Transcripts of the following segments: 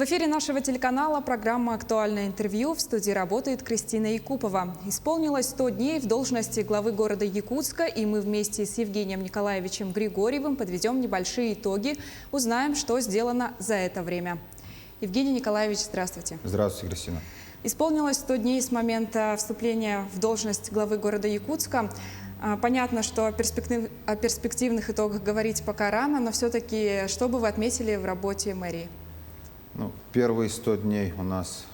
В эфире нашего телеканала программа «Актуальное интервью». В студии работает Кристина Якупова. Исполнилось 100 дней в должности главы города Якутска, и мы вместе с Евгением Николаевичем Григорьевым подведем небольшие итоги, узнаем, что сделано за это время. Евгений Николаевич, здравствуйте. Здравствуйте, Кристина. Исполнилось 100 дней с момента вступления в должность главы города Якутска. Понятно, что о перспективных итогах говорить пока рано, но все-таки что бы вы отметили в работе мэрии? Первые 100 дней у нас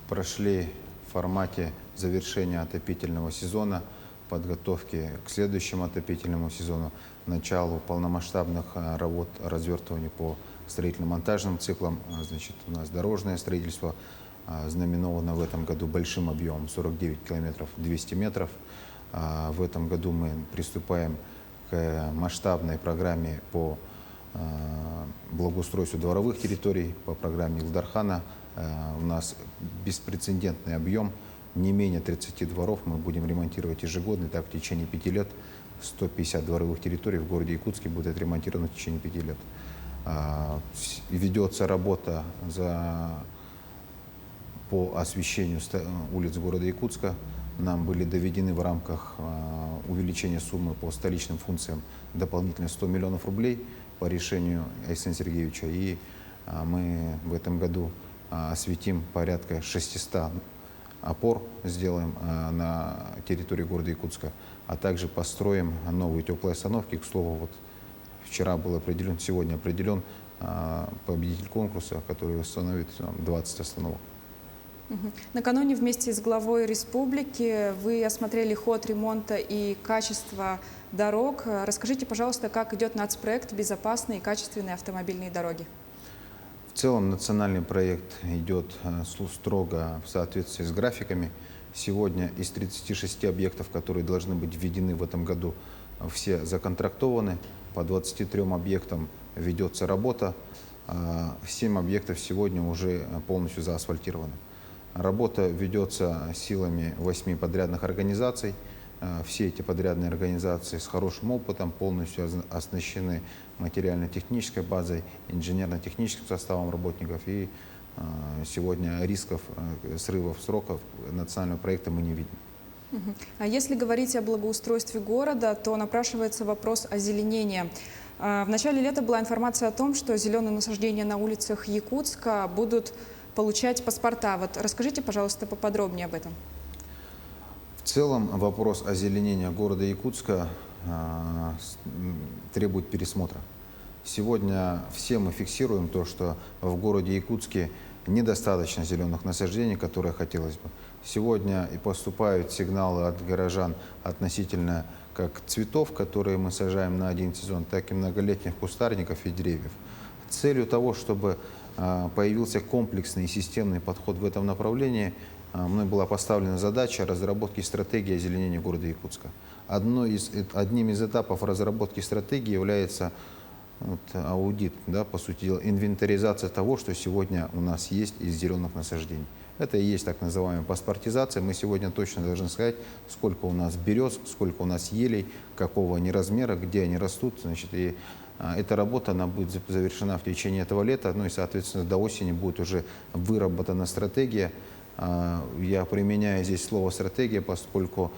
прошли в формате завершения отопительного сезона, подготовки к следующему отопительному сезону, началу полномасштабных работ развертывания по строительно-монтажным циклам. Значит, у нас дорожное строительство знаменовано в этом году большим объемом 49 километров 200 метров. В этом году мы приступаем к масштабной программе по благоустройству дворовых территорий по программе Илдархана. У нас беспрецедентный объем, не менее 30 дворов мы будем ремонтировать ежегодно. Так, в течение 5 лет 150 дворовых территорий в городе Якутске будет отремонтировано в течение 5 лет. Ведется работа по освещению улиц города Якутска. Нам были доведены в рамках увеличения суммы по столичным функциям дополнительно 100 миллионов рублей по решению Александра Сергеевича. И мы в этом году осветим порядка 600 опор, сделаем на территории города Якутска, а также построим новые теплые остановки. К слову, вот вчера был определен, сегодня определен победитель конкурса, который установит 20 остановок. Накануне вместе с главой республики вы осмотрели ход ремонта и качество дорог. Расскажите, пожалуйста, как идет нацпроект «Безопасные и качественные автомобильные дороги». В целом национальный проект идет строго в соответствии с графиками. Сегодня из 36 объектов, которые должны быть введены в этом году, все законтрактованы. По 23 объектам ведется работа. 7 объектов сегодня уже полностью заасфальтированы. Работа ведется силами 8 подрядных организаций. Все эти подрядные организации с хорошим опытом, полностью оснащены материально-технической базой, инженерно-техническим составом работников. И сегодня рисков срывов сроков национального проекта мы не видим. А если говорить о благоустройстве города, то напрашивается вопрос озеленения. В начале лета была информация о том, что зеленые насаждения на улицах Якутска будут получать паспорта. Вот расскажите, пожалуйста, поподробнее об этом. В целом вопрос озеленения города Якутска требует пересмотра. Сегодня все мы фиксируем то, что в городе Якутске недостаточно зеленых насаждений, которые хотелось бы. Сегодня и поступают сигналы от горожан относительно как цветов, которые мы сажаем на один сезон, так и многолетних кустарников и деревьев. Целью того, чтобы появился комплексный и системный подход в этом направлении, мной была поставлена задача разработки стратегии озеленения города Якутска. Одним из этапов разработки стратегии является аудит, по сути дела, инвентаризация того, что сегодня у нас есть из зеленых насаждений. Это и есть так называемая паспортизация. Мы сегодня точно должны сказать, сколько у нас берез, сколько у нас елей, какого они размера, где они растут. Значит, и эта работа она будет завершена в течение этого лета, и, соответственно, до осени будет уже выработана стратегия. Я применяю здесь слово «стратегия», поскольку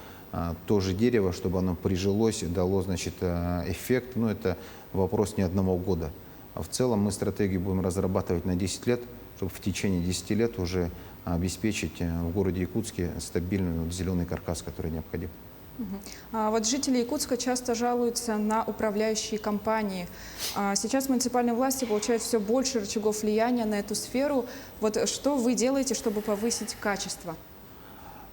то же дерево, чтобы оно прижилось, дало, эффект, это вопрос не одного года. А в целом мы стратегию будем разрабатывать на 10 лет, чтобы в течение 10 лет уже обеспечить в городе Якутске стабильный зеленый каркас, который необходим. А вот жители Якутска часто жалуются на управляющие компании. Сейчас муниципальные власти получают все больше рычагов влияния на эту сферу. Вот что вы делаете, чтобы повысить качество?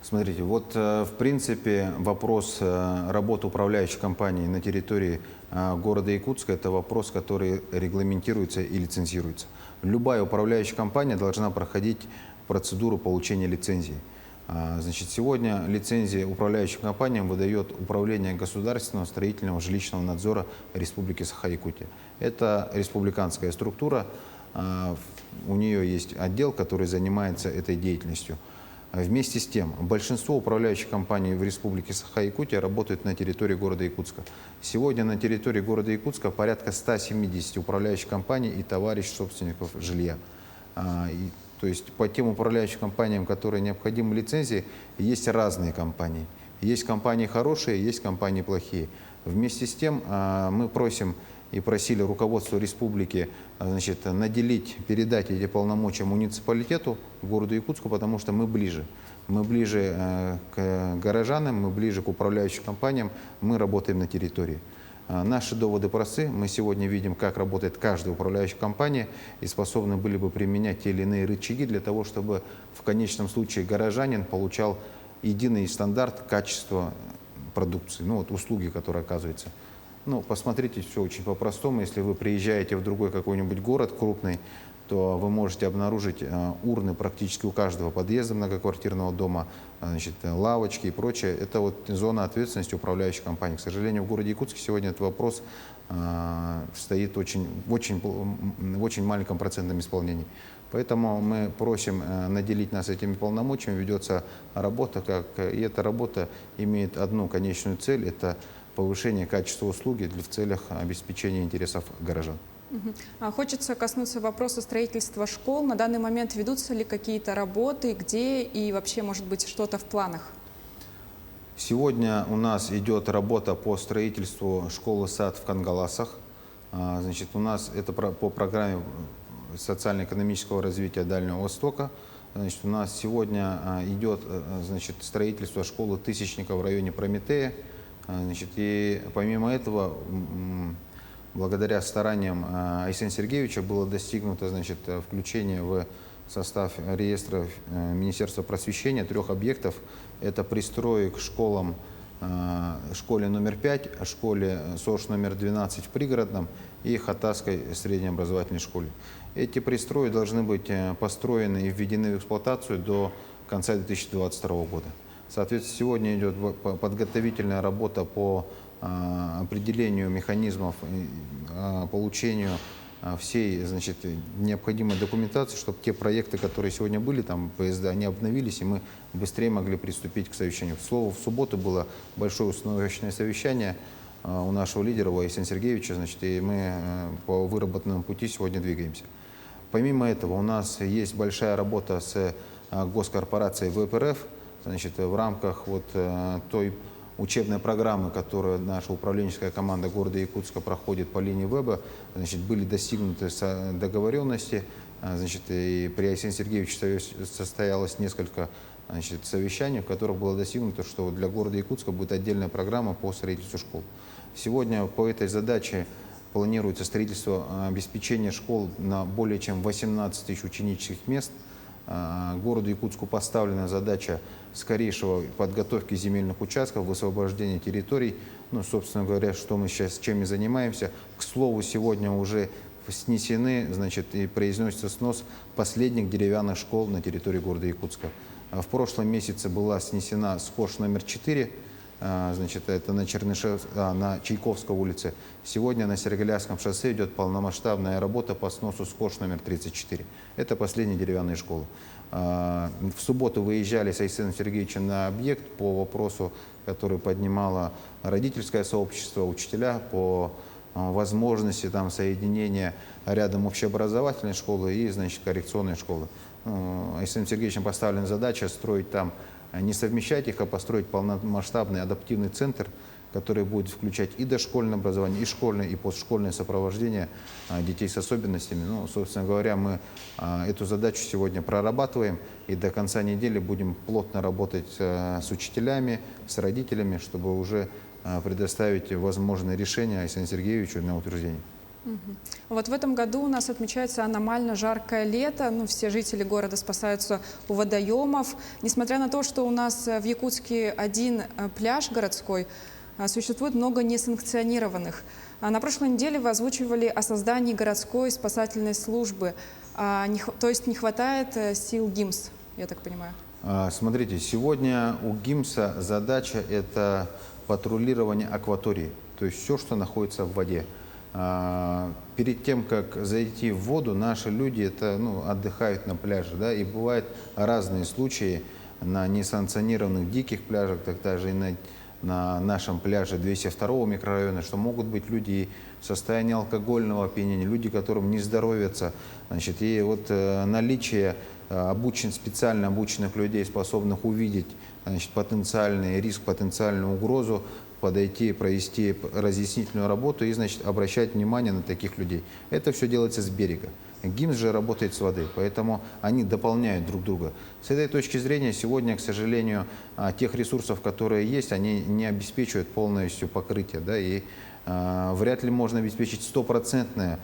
Смотрите, в принципе вопрос работы управляющей компании на территории города Якутска – это вопрос, который регламентируется и лицензируется. Любая управляющая компания должна проходить процедуру получения лицензии. Сегодня лицензии управляющим компаниям выдает Управление государственного строительного жилищного надзора Республики Саха-Якутия. Это республиканская структура, у нее есть отдел, который занимается этой деятельностью. Вместе с тем, большинство управляющих компаний в Республике Саха-Якутия работают на территории города Якутска. Сегодня на территории города Якутска порядка 170 управляющих компаний и товарищ собственников жилья. То есть по тем управляющим компаниям, которые необходимы лицензии, есть разные компании. Есть компании хорошие, есть компании плохие. Вместе с тем мы просим и просили руководство республики, значит, наделить, передать эти полномочия муниципалитету, городу Якутску, потому что мы ближе. Мы ближе к горожанам, мы ближе к управляющим компаниям, мы работаем на территории. Наши доводы просты. Мы сегодня видим, как работает каждая управляющая компания, и способны были бы применять те или иные рычаги для того, чтобы в конечном случае горожанин получал единый стандарт качества продукции, ну вот услуги, которые оказываются. Ну, посмотрите, все очень по-простому. Если вы приезжаете в другой какой-нибудь город крупный, то вы можете обнаружить урны практически у каждого подъезда многоквартирного дома, значит, лавочки и прочее. Это вот зона ответственности управляющей компании. К сожалению, в городе Якутске сегодня этот вопрос стоит в очень маленьком процентном исполнении. Поэтому мы просим наделить нас этими полномочиями. Ведется работа, и эта работа имеет одну конечную цель – это повышение качества услуги в целях обеспечения интересов горожан. Хочется коснуться вопроса строительства школ. На данный момент ведутся ли какие-то работы, где и вообще, может быть, что-то в планах? Сегодня у нас идет работа по строительству школы-сад в Кангаласах. Значит, у нас это по программе социально-экономического развития Дальнего Востока. Значит, у нас сегодня идет, значит, строительство школы Тысячника в районе Прометея. Значит, и помимо этого, благодаря стараниям Айсена Сергеевича было достигнуто, значит, включение в состав реестра Министерства просвещения 3 объектов. Это пристрои к школам, школе номер 5, школе СОШ номер 12 в Пригородном и Хатасской среднеобразовательной школе. Эти пристрои должны быть построены и введены в эксплуатацию до конца 2022 года. Соответственно, сегодня идет подготовительная работа по определению механизмов, получению всей, значит, необходимой документации, чтобы те проекты, которые сегодня были, там, ПСД, они обновились, и мы быстрее могли приступить к совещанию. К слову, в субботу было большое установочное совещание у нашего лидера, у Айсена Сергеевича, значит, и мы по выработанному пути сегодня двигаемся. Помимо этого, у нас есть большая работа с госкорпорацией ВПРФ, значит, в рамках вот той учебной программы, которую наша управленческая команда города Якутска проходит по линии ВЭБа, значит, были достигнуты договоренности, значит, и при Айсене Сергеевиче состоялось несколько, значит, совещаний, в которых было достигнуто, что для города Якутска будет отдельная программа по строительству школ. Сегодня по этой задаче планируется строительство обеспечения школ на более чем 18 тысяч ученических мест. Городу Якутску поставлена задача скорейшего подготовки земельных участков, высвобождения территорий. Ну, собственно говоря, что мы сейчас чем и занимаемся. К слову, сегодня уже снесены, значит, и произносится снос последних деревянных школ на территории города Якутска. В прошлом месяце была снесена СКОШ номер 4, значит, это на на Чайковской улице. Сегодня на Сергеляском шоссе идет полномасштабная работа по сносу СКОШ номер 34. Это последние деревянные школы. В субботу выезжали с Айсеном Сергеевичем на объект по вопросу, который поднимало родительское сообщество, учителя, по возможности там соединения рядом общеобразовательной школы и, значит, коррекционной школы. Айсеном Сергеевичем поставлена задача строить там, не совмещать их, а построить полномасштабный адаптивный центр, который будет включать и дошкольное образование, и школьное, и постшкольное сопровождение детей с особенностями. Ну, собственно говоря, мы эту задачу сегодня прорабатываем, и до конца недели будем плотно работать с учителями, с родителями, чтобы уже предоставить возможные решения Айсену Сергеевичу на утверждение. Вот в этом году у нас отмечается аномально жаркое лето. Ну, все жители города спасаются у водоемов. Несмотря на то, что у нас в Якутске один пляж городской, существует много несанкционированных. На прошлой неделе вы озвучивали о создании городской спасательной службы. То есть не хватает сил ГИМС, я так понимаю? Смотрите, сегодня у ГИМСа задача – это патрулирование акватории, то есть все, что находится в воде. Перед тем, как зайти в воду, наши люди отдыхают на пляже. Да, и бывают разные случаи на несанкционированных диких пляжах, так даже и на на нашем пляже 202 микрорайона, что могут быть люди в состоянии алкогольного опьянения, люди, которым не здоровятся. Значит, и вот наличие специально обученных людей, способных увидеть, значит, потенциальный риск, потенциальную угрозу, подойти, провести разъяснительную работу и, значит, обращать внимание на таких людей. Это все делается с берега. ГИМС же работает с воды, поэтому они дополняют друг друга. С этой точки зрения сегодня, к сожалению, тех ресурсов, которые есть, они не обеспечивают полностью покрытие, да, и вряд ли можно обеспечить стопроцентную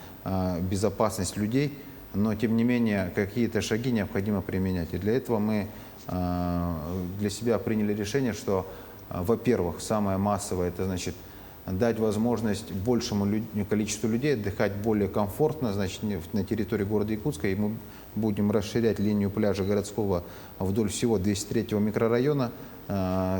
безопасность людей, но тем не менее какие-то шаги необходимо применять. И для этого мы для себя приняли решение, что, во-первых, самое массовое, это значит дать возможность большему количеству людей отдыхать более комфортно, значит, на территории города Якутска, и мы будем расширять линию пляжа городского вдоль всего 203-го микрорайона.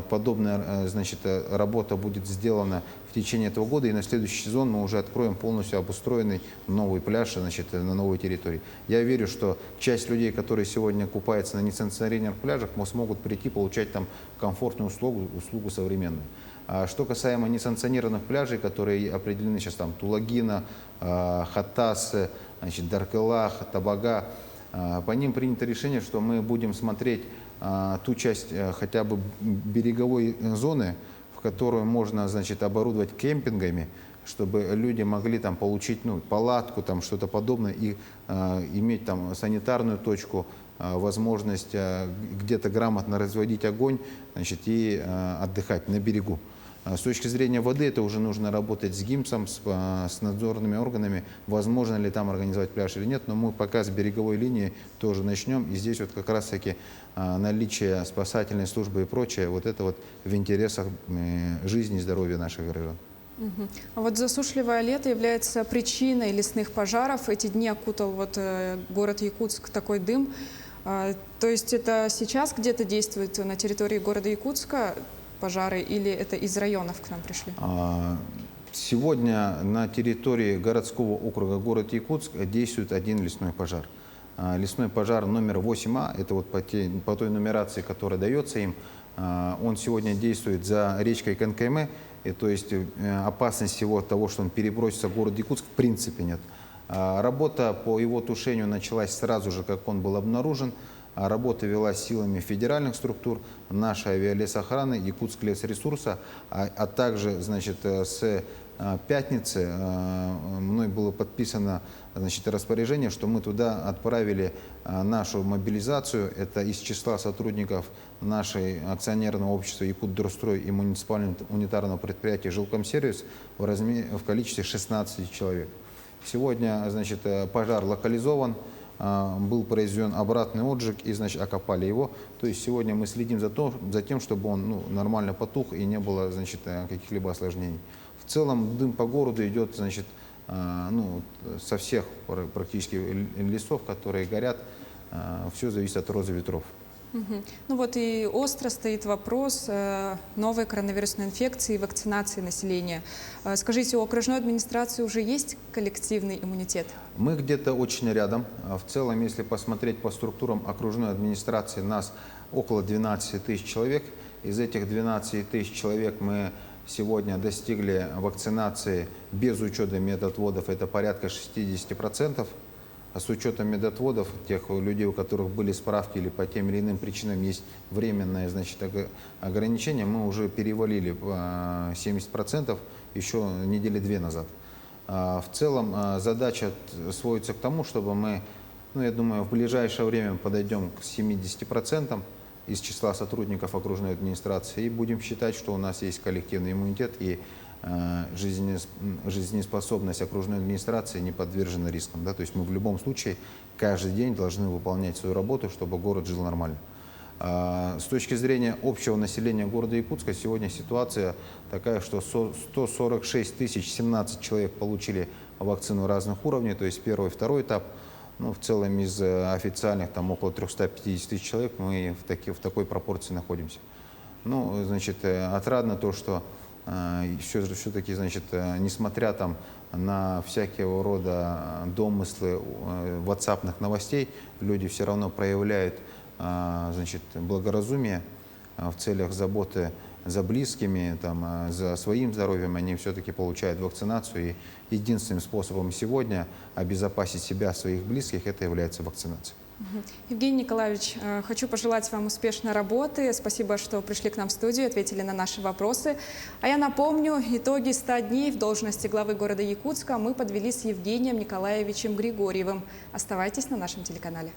Подобная, значит, работа будет сделана в течение этого года, и на следующий сезон мы уже откроем полностью обустроенный новый пляж, значит, на новой территории. Я верю, что часть людей, которые сегодня купаются на несанкционированных пляжах, смогут прийти, получать там комфортную услугу современную. А что касаемо несанкционированных пляжей, которые определены сейчас там Тулагина, Хатас, значит, Даркелах, Табага, по ним принято решение, что мы будем смотреть ту часть хотя бы береговой зоны, в которую можно, значит, оборудовать кемпингами, чтобы люди могли там получить, ну, палатку, там что-то подобное, и иметь там санитарную точку, возможность где-то грамотно разводить огонь, значит, и отдыхать на берегу. С точки зрения воды это уже нужно работать с ГИМСом, с надзорными органами, возможно ли там организовать пляж или нет, но мы пока с береговой линии тоже начнем, и здесь вот как раз-таки наличие спасательной службы и прочее, вот это вот в интересах жизни и здоровья наших граждан. А вот засушливое лето является причиной лесных пожаров. Эти дни окутал вот город Якутск такой дым. То есть это сейчас где-то действует на территории города Якутска пожары, или это из районов к нам пришли? Сегодня на территории городского округа город Якутск действует один лесной пожар. Лесной пожар номер 8А, это вот по той нумерации, которая дается им, он сегодня действует за речкой Канкайме, и то есть опасности его от того, что он перебросится в город Якутск, в принципе нет. Работа по его тушению началась сразу же, как он был обнаружен. Работа велась силами федеральных структур, нашей авиалесохраны, Якутск лесресурса, а также, значит, с пятницы мной было подписано, значит, распоряжение, что мы туда отправили нашу мобилизацию. Это из числа сотрудников нашей акционерного общества Якутдорстрой и муниципального унитарного предприятия Жилкомсервис в количестве 16 человек. Сегодня, значит, пожар локализован. Был произведен обратный отжиг и, значит, окопали его. То есть сегодня мы следим за тем, чтобы он нормально потух и не было, значит, каких-либо осложнений. В целом дым по городу идет, значит, со всех практически лесов, которые горят. Все зависит от розы ветров. Ну вот и остро стоит вопрос новой коронавирусной инфекции и вакцинации населения. Скажите, у окружной администрации уже есть коллективный иммунитет? Мы где-то очень рядом. В целом, если посмотреть по структурам окружной администрации, нас около 12 тысяч человек. Из этих 12 тысяч человек мы сегодня достигли вакцинации без учета медотводов, это порядка 60%. А с учетом медотводов, тех людей, у которых были справки или по тем или иным причинам есть временное, значит, ограничение, мы уже перевалили 70% еще недели 2 назад. В целом задача сводится к тому, чтобы мы, я думаю, в ближайшее время подойдем к 70% из числа сотрудников окружной администрации и будем считать, что у нас есть коллективный иммунитет и жизнеспособность окружной администрации не подвержена рискам. Да? То есть мы в любом случае каждый день должны выполнять свою работу, чтобы город жил нормально. С точки зрения общего населения города Якутска сегодня ситуация такая, что 146 017 человек получили вакцину разных уровней, то есть первый и второй этап. В целом из официальных там около 350 тысяч человек мы в такой пропорции находимся. Значит, отрадно то, что все-таки, значит, несмотря там на всякого рода домыслы ватсапных новостей, люди все равно проявляют, значит, благоразумие в целях заботы за близкими, там, за своим здоровьем, они все-таки получают вакцинацию. И единственным способом сегодня обезопасить себя, своих близких, это является вакцинация. Евгений Николаевич, хочу пожелать вам успешной работы. Спасибо, что пришли к нам в студию, ответили на наши вопросы. А я напомню, итоги 100 дней в должности главы города Якутска мы подвели с Евгением Николаевичем Григорьевым. Оставайтесь на нашем телеканале.